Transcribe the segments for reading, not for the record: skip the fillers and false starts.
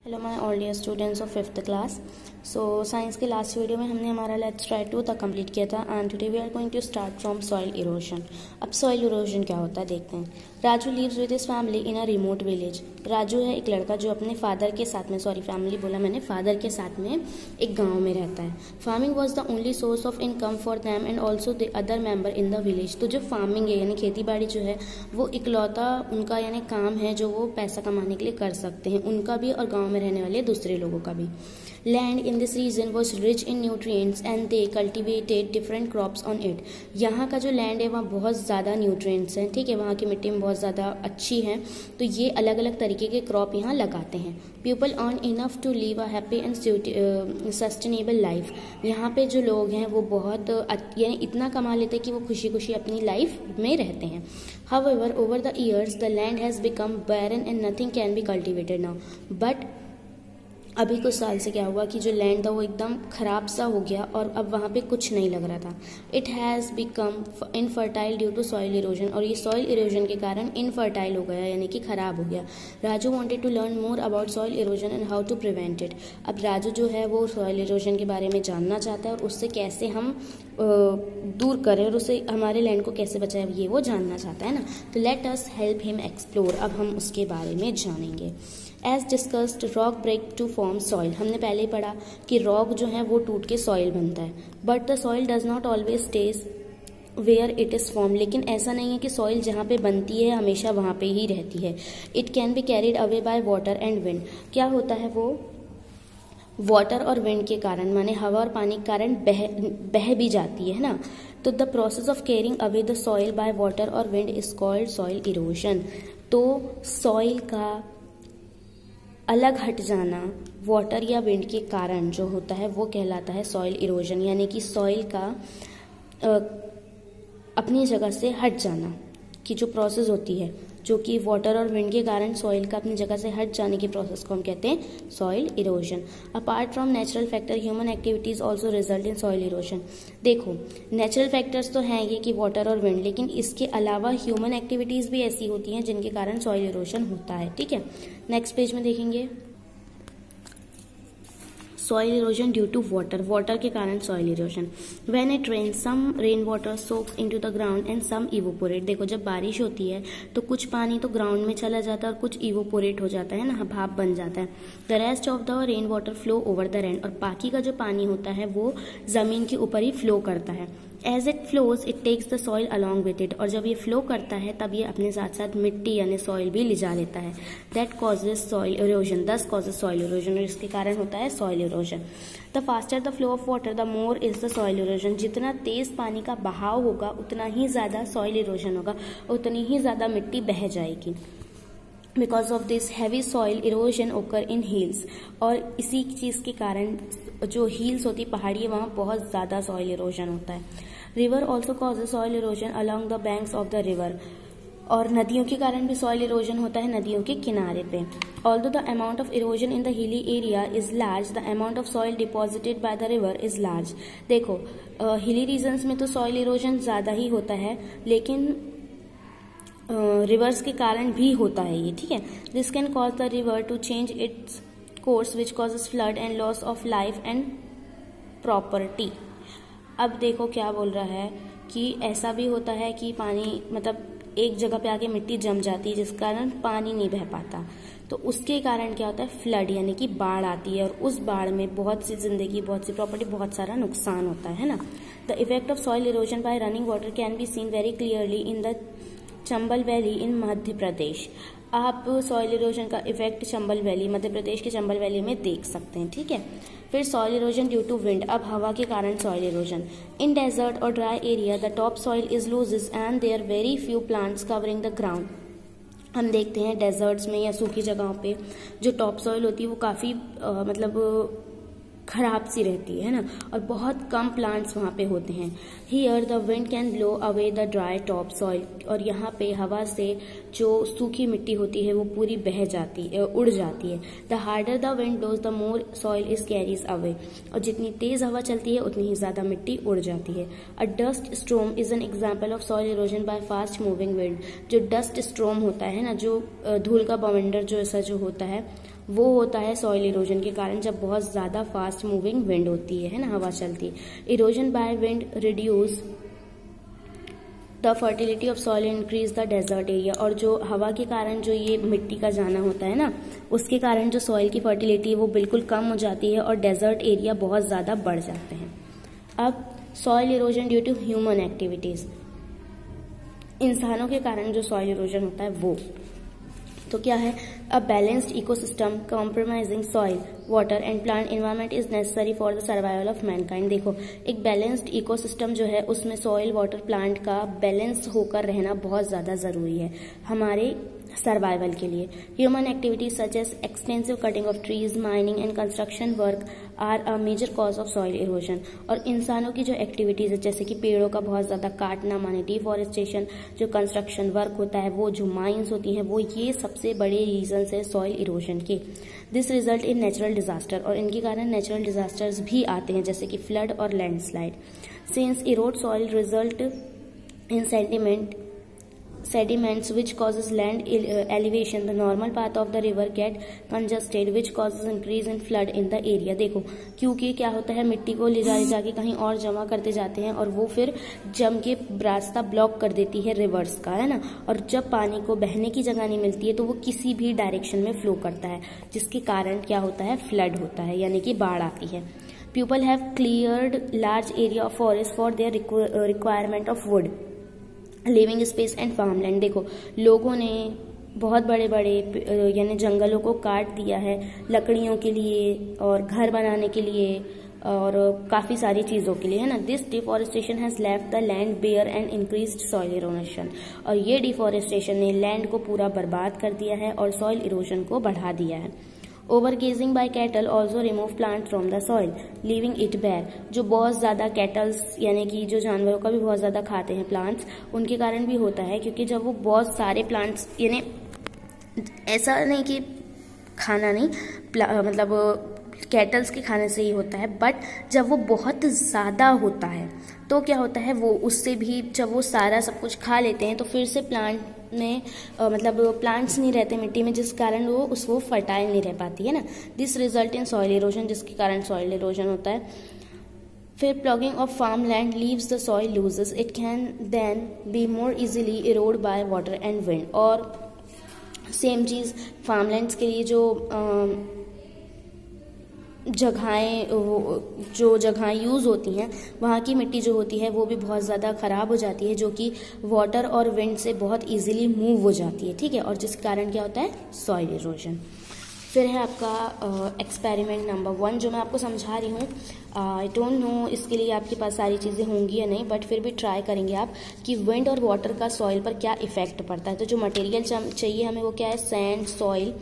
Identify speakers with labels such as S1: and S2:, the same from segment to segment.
S1: Hello my all dear students of 5th class. So science के last video में हमने हमारा लेट्स ट्राई 2 तक कंप्लीट किया था and today we are going to start from soil erosion. अब soil erosion क्या होता है देखते हैं। Raju lives with his family in a remote village. Raju है एक लड़का जो अपने फादर के साथ में, फैमिली बोला मैंने, फादर के साथ में एक गाँव में रहता है। Farming was the only source of income for them and also the other member in the village. तो जो फार्मिंग है यानी खेती बाड़ी जो है वो इकलौता उनका यानी काम है जो वो पैसा कमाने के लिए कर सकते हैं, उनका भी और गाँव में रहने वाले दूसरे लोगों का भी। Land in this region was rich in nutrients and they cultivated different crops on it. यहाँ का जो लैंड है वहाँ बहुत ज़्यादा न्यूट्रिएंट्स हैं, ठीक है, वहाँ की मिट्टी में बहुत ज़्यादा अच्छी है, तो ये अलग अलग तरीके के क्रॉप यहाँ लगाते हैं। People earn enough to live a happy and sustainable life. यहाँ पे जो लोग हैं वो बहुत यानी इतना कमा लेते हैं कि वो खुशी खुशी अपनी लाइफ में रहते हैं। However, over the years, the land has become barren and nothing can be cultivated now. But अभी कुछ साल से क्या हुआ कि जो लैंड था वो एकदम खराब सा हो गया और अब वहाँ पे कुछ नहीं लग रहा था। It has become infertile due to soil erosion, और ये सॉइल इरोजन के कारण इनफर्टाइल हो गया यानी कि खराब हो गया। Raju wanted to learn more about soil erosion and how to prevent it. अब राजू जो है वो सॉइल इरोजन के बारे में जानना चाहता है और उससे कैसे हम दूर करें और उससे हमारे लैंड को कैसे बचाएं ये वो जानना चाहता है ना। तो let us help him explore. अब हम उसके बारे में जानेंगे। As discussed, rock break to form soil. हमने पहले ही पढ़ा कि रॉक जो है वो टूट के सॉइल बनता है, but the soil does not always stage where it is form. लेकिन ऐसा नहीं है कि सॉइल जहाँ पे बनती है हमेशा वहाँ पे ही रहती है। It can be carried away by water and wind. क्या होता है वो वाटर और विंड के कारण, माने हवा और पानी के कारण बह भी जाती है ना। तो the process of carrying away the soil by water और wind is called soil erosion. तो सॉइल का अलग हट जाना वाटर या विंड के कारण जो होता है वो कहलाता है सॉइल इरोजन, यानी कि सॉइल का अपनी जगह से हट जाना की जो प्रोसेस होती है, जो कि वाटर और विंड के कारण सॉइल का अपनी जगह से हट जाने की प्रोसेस को हम कहते हैं soil erosion. Apart from natural factor, human activities also result in soil erosion. देखो नेचुरल फैक्टर्स तो हैं ये कि वाटर और विंड, लेकिन इसके अलावा ह्यूमन एक्टिविटीज भी ऐसी होती हैं जिनके कारण सॉइल इरोजन होता है, ठीक है। नेक्स्ट पेज में देखेंगे soil erosion due to water. Water के कारण soil erosion. When it rain some rain water soaks into the ground and some evaporate. देखो जब बारिश होती है तो कुछ पानी तो ग्राउंड में चला जाता है और कुछ इवोपोरेट हो जाता है ना, भाप बन जाता है। The rest of the rain water flow over the land. और बाकी का जो पानी होता है वो जमीन के ऊपर ही फ्लो करता है। As it flows it takes the soil along with it. और जब ये फ्लो करता है तब ये अपने साथ साथ मिट्टी यानी सॉइल भी ले जा लेता है। दैट कॉजेज सॉइल इरोजन, दस कॉजेज सॉइल इरोजन, और इसके कारण होता है soil erosion. The faster the flow of water the more is the soil erosion. जितना तेज पानी का बहाव होगा उतना ही ज्यादा सॉइल इरोजन होगा, उतनी ही ज्यादा मिट्टी बह जाएगी। Because of this heavy soil erosion ओकर इन हिल्स। और इसी चीज के कारण जो हिल्स होती पहाड़ी है वहां बहुत ज्यादा सॉइल इरोजन होता है। River also causes soil erosion along the banks of the river. और नदियों के कारण भी सॉइल इरोजन होता है नदियों के किनारे पे। Although the amount of erosion in the hilly area is large, the amount of soil deposited by the river is large. देखो हिली रीजन्स में तो सॉइल इरोजन ज्यादा ही होता है, लेकिन रिवर्स के कारण भी होता है ये, ठीक है। This can cause the river to change its course which causes flood and loss of life and property. अब देखो क्या बोल रहा है कि ऐसा भी होता है कि पानी मतलब एक जगह पे आके मिट्टी जम जाती है जिस कारण पानी नहीं बह पाता, तो उसके कारण क्या होता है फ्लड यानी कि बाढ़ आती है, और उस बाढ़ में बहुत सी जिंदगी, बहुत सी प्रॉपर्टी, बहुत सारा नुकसान होता है ना। The effect of soil erosion by running water can be seen very clearly in the Chambal valley in Madhya Pradesh. आप सॉइल इरोजन का इफेक्ट चंबल वैली, मध्य प्रदेश के चंबल वैली में देख सकते हैं, ठीक है। फिर soil erosion due to wind. अब हवा के कारण सॉइल इरोजन। इन डेजर्ट और dry area the top soil is looses and there very few plants covering the ground. हम देखते हैं डेजर्ट्स में या सूखी जगहों पे जो टॉप सॉइल होती है वो काफी मतलब खराब सी रहती है ना, और बहुत कम प्लांट्स वहाँ पे होते हैं। Here the wind can blow away the dry top soil. और यहाँ पे हवा से जो सूखी मिट्टी होती है वो पूरी बह जाती है, उड़ जाती है। The harder the wind blows the more soil is carries away. और जितनी तेज हवा चलती है उतनी ही ज्यादा मिट्टी उड़ जाती है। अ dust स्ट्रोम is an example of soil erosion bye fast moving wind. जो डस्ट स्ट्रोम होता है ना, जो धूल का बवंडर जो ऐसा जो होता है वो होता है सॉइल इरोजन के कारण, जब बहुत ज़्यादा फास्ट मूविंग विंड होती है ना, हवा चलती है। Erosion by wind reduce the fertility of soil, increase the desert area. और जो हवा के कारण जो ये मिट्टी का जाना होता है ना, उसके कारण जो सॉइल की फर्टिलिटी है वो बिल्कुल कम हो जाती है और डेजर्ट एरिया बहुत ज़्यादा बढ़ जाते हैं। अब soil erosion due to human activities, इंसानों के कारण जो सॉइल इरोजन होता है वो, तो क्या है, a balanced ecosystem compromising soil water and plant environment is necessary for the survival of Mankind. देखो, एक बैलेंस्ड इकोसिस्टम जो है उसमें सॉइल वाटर प्लांट का बैलेंस होकर रहना बहुत ज़्यादा ज़रूरी है हमारे सर्वाइवल के लिए। Human activities such as extensive cutting of trees, mining and construction work are a major cause of soil erosion. और इंसानों की जो एक्टिविटीज है, जैसे कि पेड़ों का बहुत ज़्यादा काटना माने डिफॉरेस्टेशन, जो कंस्ट्रक्शन वर्क होता है वो, जो माइंस होती हैं वो, ये सबसे बड़े रीजन है सॉइल इरोजन के। This result in natural disaster, और इनके कारण नेचुरल डिजास्टर्स भी आते हैं जैसे कि फ्लड और landslide. Since Erode soil result in sediments which causes land elevation, the normal path of the river get congested which causes increase in flood in the area। देखो, क्योंकि क्या होता है, मिट्टी को ले जाके कहीं और जमा करते जाते हैं और वो फिर जम के रास्ता ब्लॉक कर देती है रिवर्स का, है ना। और जब पानी को बहने की जगह नहीं मिलती है तो वो किसी भी डायरेक्शन में फ्लो करता है, जिसके कारण क्या होता है, फ्लड होता है, यानी कि बाढ़ आती है। People have cleared large area of forest for their requirement of wood, living space and farmland. देखो, लोगों ने बहुत बड़े बड़े यानी जंगलों को काट दिया है लकड़ियों के लिए और घर बनाने के लिए और काफ़ी सारी चीज़ों के लिए, है ना। This deforestation has left the land bare and increased soil erosion. और ये डिफॉरेस्टेशन ने लैंड को पूरा बर्बाद कर दिया है और सॉइल इरोजन को बढ़ा दिया है। Overgrazing by cattle also remove plant from the soil leaving it bare. जो बहुत ज़्यादा कैटल्स यानी कि जो जानवरों का भी बहुत ज़्यादा खाते हैं प्लांट्स, उनके कारण भी होता है, क्योंकि जब वो बहुत सारे प्लांट्स, यानी ऐसा नहीं कि खाना नहीं, मतलब कैटल्स के खाने से ही होता है, बट जब वो बहुत ज़्यादा होता है तो क्या होता है, वो उससे भी जब वो सारा सब कुछ खा लेते हैं तो फिर से प्लांट में मतलब प्लांट्स नहीं रहते मिट्टी में, जिस कारण वो फर्टाइल नहीं रह पाती है ना। This result in soil erosion, जिसके कारण सॉइल इरोजन होता है। फिर ploughing of farm land leaves the soil looses, it can then be more easily erode by water and wind. और सेम चीज़ फार्मलैंड्स के लिए जो जगहें यूज़ होती हैं, वहाँ की मिट्टी जो होती है वो भी बहुत ज़्यादा ख़राब हो जाती है, जो कि वाटर और विंड से बहुत इजीली मूव हो जाती है, ठीक है। और जिस कारण क्या होता है, सॉइल इरोजन। फिर है आपका एक्सपेरिमेंट नंबर 1 जो मैं आपको समझा रही हूँ। आई डोंट नो इसके लिए आपके पास सारी चीज़ें होंगी या नहीं, बट फिर भी ट्राई करेंगे आप कि विंड और वाटर का सॉइल पर क्या इफेक्ट पड़ता है। तो जो मटेरियल चाहिए हमें वो क्या है, सैंड, सॉइल,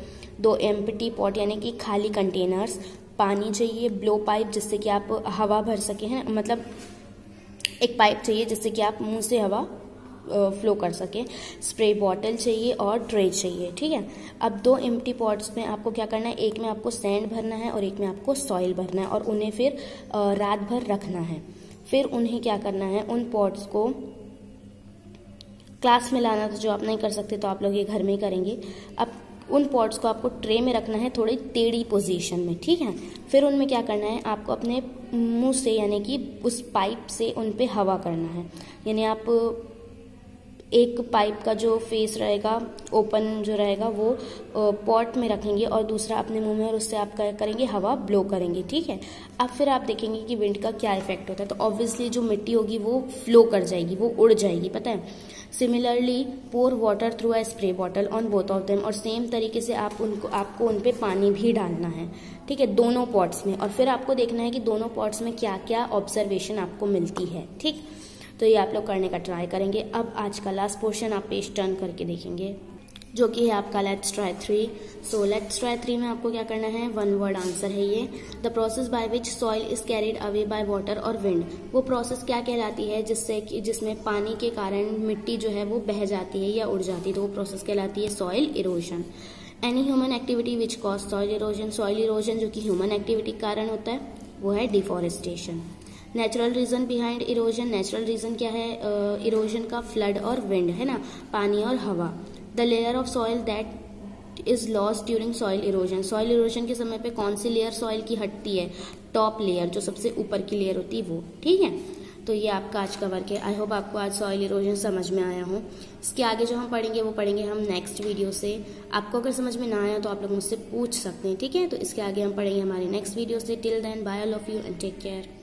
S1: 2 एम्प्टी पॉट यानी कि खाली कंटेनर्स, पानी चाहिए, ब्लो पाइप जिससे कि आप हवा भर सकें, हैं, मतलब एक पाइप चाहिए जिससे कि आप मुंह से हवा फ्लो कर सकें, स्प्रे बॉटल चाहिए और ट्रे चाहिए, ठीक है। अब 2 एम्प्टी पॉट्स में आपको क्या करना है, एक में आपको सैंड भरना है और एक में आपको सॉइल भरना है और उन्हें फिर रात भर रखना है। फिर उन्हें क्या करना है, उन पॉट्स को क्लास में लाना, तो जो आप नहीं कर सकते तो आप लोग ये घर में ही करेंगे। अब उन पॉट्स को आपको ट्रे में रखना है थोड़ी टेढ़ी पोजीशन में, ठीक है। फिर उनमें क्या करना है, आपको अपने मुंह से यानी कि उस पाइप से उन पे हवा करना है, यानी आप एक पाइप का जो फेस रहेगा ओपन जो रहेगा वो पॉट में रखेंगे और दूसरा अपने मुंह में, और उससे आप क्या करेंगे, हवा ब्लो करेंगे, ठीक है। अब फिर आप देखेंगे कि विंड का क्या इफेक्ट होता है। तो ऑब्वियसली जो मिट्टी होगी वो फ्लो कर जाएगी, वो उड़ जाएगी, पता है। Similarly pour water through a spray bottle on both of them, और सेम तरीके से आपको उन पे पानी भी डालना है, ठीक है, दोनों पॉट्स में। और फिर आपको देखना है कि दोनों पॉट्स में क्या क्या ऑब्जर्वेशन आपको मिलती है, ठीक। तो ये आप लोग करने का ट्राई करेंगे। अब आज का लास्ट पोर्शन आप पेज टर्न करके देखेंगे, जो कि है आपका let's try 3। So let's try 3 में आपको क्या करना है, 1 वर्ड आंसर है ये। The process by which soil is carried away by water और विंड। वो प्रोसेस क्या कहलाती है जिसमें पानी के कारण मिट्टी जो है वो बह जाती है या उड़ जाती है, तो वो प्रोसेस कहलाती है soil erosion. Any human activity which cause soil erosion. Soil erosion जो कि ह्यूमन एक्टिविटी के कारण होता है वो है deforestation. Natural reason behind erosion. Natural reason क्या है इरोजन का, फ्लड और विंड, है ना, पानी और हवा। The layer of soil that is lost during soil erosion. Soil erosion के समय पे कौन सी लेयर सॉइल की हटती है? टॉप लेयर, जो सबसे ऊपर की लेयर होती है वो। ठीक है, तो ये आपका आज का वर्क है। आई होप आपको आज सॉइल इरोजन समझ में आया हो। इसके आगे जो हम पढ़ेंगे वो पढ़ेंगे हम नेक्स्ट वीडियो से। आपको अगर समझ में ना आया तो आप लोग मुझसे पूछ सकते हैं। ठीक है, तो इसके आगे हम पढ़ेंगे हमारे नेक्स्ट वीडियो से। Till then bye all of you and take care.